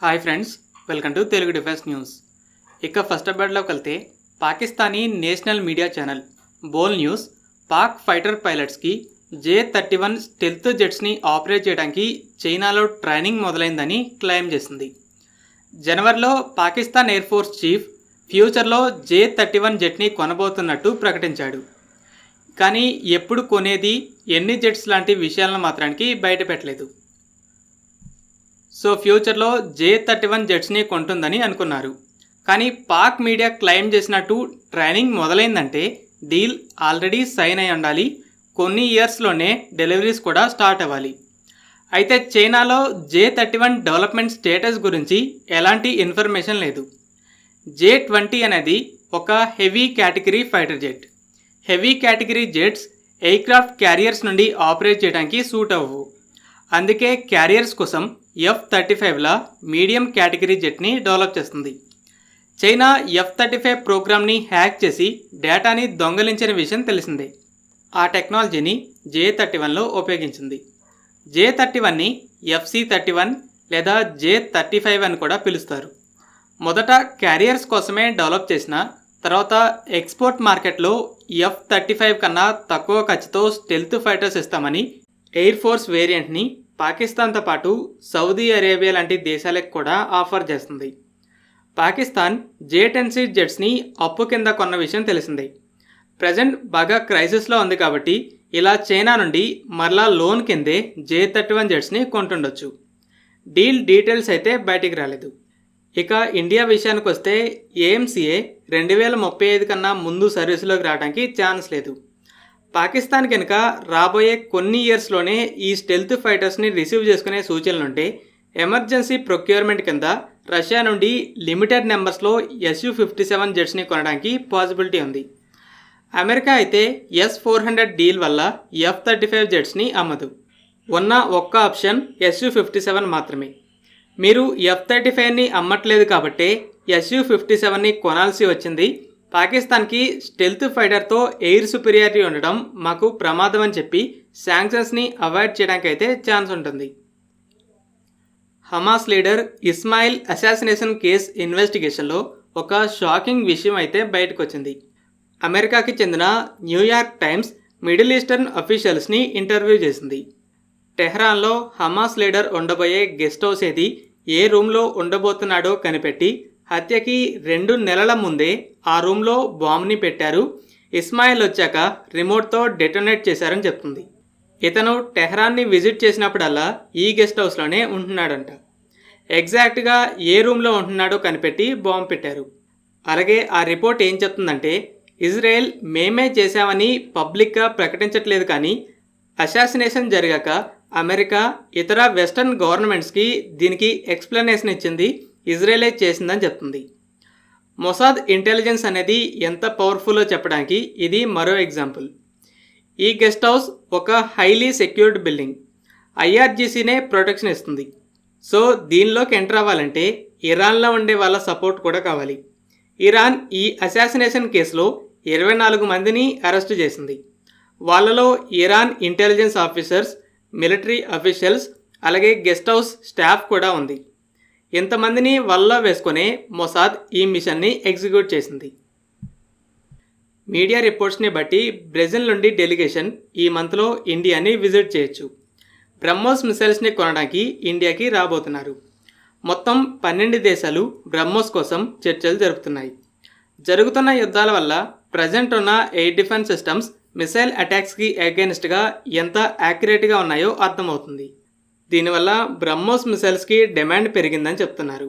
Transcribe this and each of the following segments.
Hi friends, welcome to Telugu defence news. ఇక first అప్డేట్లోకి వెళ్తే Pakistani national media channel Bol news Pak fighter పైలట్స్కి J-31 స్టెల్త్ జెట్స్ని ఆపరేట్ చేయడానికి చైనాలో ట్రైనింగ్ మొదలైందని క్లెయిమ్ చేసింది. జనవరిలో పాకిస్తాన్ ఎయిర్ ఫోర్స్ చీఫ్ ఫ్యూచర్లో J-31 జెట్ని కొనబోతున్నట్టు ప్రకటించాడు. కానీ ఎప్పుడు కొనేది, ఎన్ని జెట్స్ లాంటి విషయాలను మాత్రానికి బయటపెట్టలేదు. సో ఫ్యూచర్లో J-31 జెట్స్ని కొంటుందని అనుకున్నారు. కానీ పాక్ మీడియా క్లెయిమ్ చేసినట్టు ట్రైనింగ్ మొదలైందంటే డీల్ ఆల్రెడీ సైన్ అయి ఉండాలి. కొన్ని ఇయర్స్లోనే డెలివరీస్ కూడా స్టార్ట్ అవ్వాలి. అయితే చైనాలో J-31 డెవలప్మెంట్ స్టేటస్ గురించి ఎలాంటి ఇన్ఫర్మేషన్ లేదు. J-20 అనేది ఒక heavy category fighter jet. Heavy category jets aircraft carriers నుండి ఆపరేట్ చేయడానికి సూట్ అవ్వవు. అందుకే క్యారియర్స్ కోసం F-35లా మీడియం కేటగిరీ జెట్ని డెవలప్ చేస్తుంది. చైనా F-35 ప్రోగ్రామ్ని హ్యాక్ చేసి డేటాని దొంగలించిన విషయం తెలిసిందే. ఆ టెక్నాలజీని J-31లో ఉపయోగించింది. J-31ని FC-31 లేదా J-35 అని కూడా పిలుస్తారు. మొదట క్యారియర్స్ కోసమే డెవలప్ చేసిన తర్వాత ఎక్స్పోర్ట్ మార్కెట్లో F-35 కన్నా తక్కువ ఖర్చుతో స్టెల్త్ ఫైటర్స్ ఇస్తామని ఎయిర్ ఫోర్స్ వేరియంట్ని పాకిస్తాన్తో పాటు సౌదీ అరేబియా లాంటి దేశాలకు కూడా ఆఫర్ చేస్తుంది. పాకిస్తాన్ J-10C జెట్స్ని అప్పు కింద కొన్న విషయం తెలిసిందే. ప్రజెంట్ బాగా క్రైసిస్లో ఉంది కాబట్టి ఇలా చైనా నుండి మరలా లోన్ కిందే J-31 జెట్స్ని కొంటుండొచ్చు. డీల్ డీటెయిల్స్ అయితే బయటికి రాలేదు. ఇక ఇండియా విషయానికి వస్తే AMCA 2035 కన్నా ముందు సర్వీసులోకి రావడానికి ఛాన్స్ లేదు. పాకిస్తాన్ కనుక రాబోయే కొన్ని ఇయర్స్లోనే ఈ స్టెల్త్ ఫైటర్స్ని రిసీవ్ చేసుకునే సూచనలుంటే ఎమర్జెన్సీ ప్రొక్యూర్మెంట్ కింద రష్యా నుండి లిమిటెడ్ నెంబర్స్లో Su-57 జెట్స్ని కొనడానికి పాసిబిలిటీ ఉంది. అమెరికా అయితే S-400 డీల్ వల్ల F-35 జెట్స్ని అమ్మదు. ఉన్న ఒక్క ఆప్షన్ Su-57 మాత్రమే. మీరు F-35ని అమ్మట్లేదు కాబట్టే Su-57ని కొనాల్సి వచ్చింది. పాకిస్తాన్కి స్టెల్త్ ఫైటర్తో ఎయిర్ సుపీరియారిటీ ఉండడం మాకు ప్రమాదం అని చెప్పి శాంక్షన్స్ని అవాయిడ్ చేయడానికి అయితే ఛాన్స్ ఉంటుంది. Hamas leader Ismail assassination case ఇన్వెస్టిగేషన్లో ఒక షాకింగ్ విషయం అయితే బయటకు వచ్చింది. అమెరికాకి చెందిన న్యూయార్క్ టైమ్స్ మిడిల్ ఈస్టర్న్ అఫీషియల్స్ని ఇంటర్వ్యూ చేసింది. టెహ్రాన్లో హమాస్ లీడర్ ఉండబోయే గెస్ట్ హౌస్ ఏది, ఏ రూమ్లో ఉండబోతున్నాడో కనిపెట్టి హత్యకి 2 నెలల ముందే ఆ రూమ్లో బాంబ్ని పెట్టారు. ఇస్మాయిల్ వచ్చాక రిమోట్తో డెటోనేట్ చేశారని చెప్తుంది. ఇతను టెహ్రాన్ని విజిట్ చేసినప్పుడల్లా ఈ గెస్ట్ హౌస్లోనే ఉంటున్నాడంట. ఎగ్జాక్ట్గా ఏ రూమ్లో ఉంటున్నాడో కనిపెట్టి బాంబు పెట్టారు. అలాగే ఆ రిపోర్ట్ ఏం చెప్తుందంటే ఇజ్రాయెల్ మేమే చేశామని పబ్లిక్గా ప్రకటించట్లేదు, కానీ అసాసినేషన్ జరిగాక అమెరికా ఇతర వెస్టర్న్ గవర్నమెంట్స్కి దీనికి ఎక్స్ప్లెనేషన్ ఇచ్చింది, ఇజ్రాయెలే చేసిందని చెప్తుంది. మొసాద్ ఇంటెలిజెన్స్ అనేది ఎంత పవర్ఫుల్లో చెప్పడానికి ఇది మరో ఎగ్జాంపుల్. ఈ గెస్ట్ హౌస్ ఒక హైలీ సెక్యూర్డ్ బిల్డింగ్. IRGCనే ప్రొటెక్షన్ ఇస్తుంది. సో దీనిలోకి ఎంటర్ అవ్వాలంటే ఇరాన్లో ఉండే వాళ్ళ సపోర్ట్ కూడా కావాలి. ఇరాన్ ఈ అసాసినేషన్ కేసులో 24 మందిని అరెస్టు చేసింది. వాళ్ళలో Iran intelligence officers, military officials, అలాగే గెస్ట్ హౌస్ స్టాఫ్ కూడా ఉంది. ఇంతమందిని వల్ల వేసుకునే మొసాద్ ఈ మిషన్ని ఎగ్జిక్యూట్ చేసింది. మీడియా రిపోర్ట్స్ని బట్టి బ్రెజిల్ నుండి డెలిగేషన్ ఈ మంత్లో ఇండియాని విజిట్ చేయొచ్చు. బ్రహ్మోస్ మిసైల్స్ని కొనడానికి ఇండియాకి రాబోతున్నారు. మొత్తం 12 దేశాలు బ్రహ్మోస్ కోసం చర్చలు జరుపుతున్నాయి. జరుగుతున్న యుద్ధాల వల్ల ప్రజెంట్ ఉన్న ఎయిర్ డిఫెన్స్ సిస్టమ్స్ మిసైల్ అటాక్స్కి అగెన్స్ట్గా ఎంత యాక్యురేట్గా ఉన్నాయో అర్థమవుతుంది. దీనివల్ల బ్రహ్మోస్ మిసైల్స్కి డిమాండ్ పెరిగిందని చెప్తున్నారు.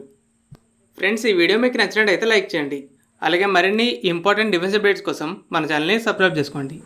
ఫ్రెండ్స్, ఈ వీడియో మీకు నచ్చినట్టయితే లైక్ చేయండి. అలాగే మరిన్ని ఇంపార్టెంట్ డిఫెన్స్ అప్డేట్స్ కోసం మన ఛానల్ని సబ్స్క్రైబ్ చేసుకోండి.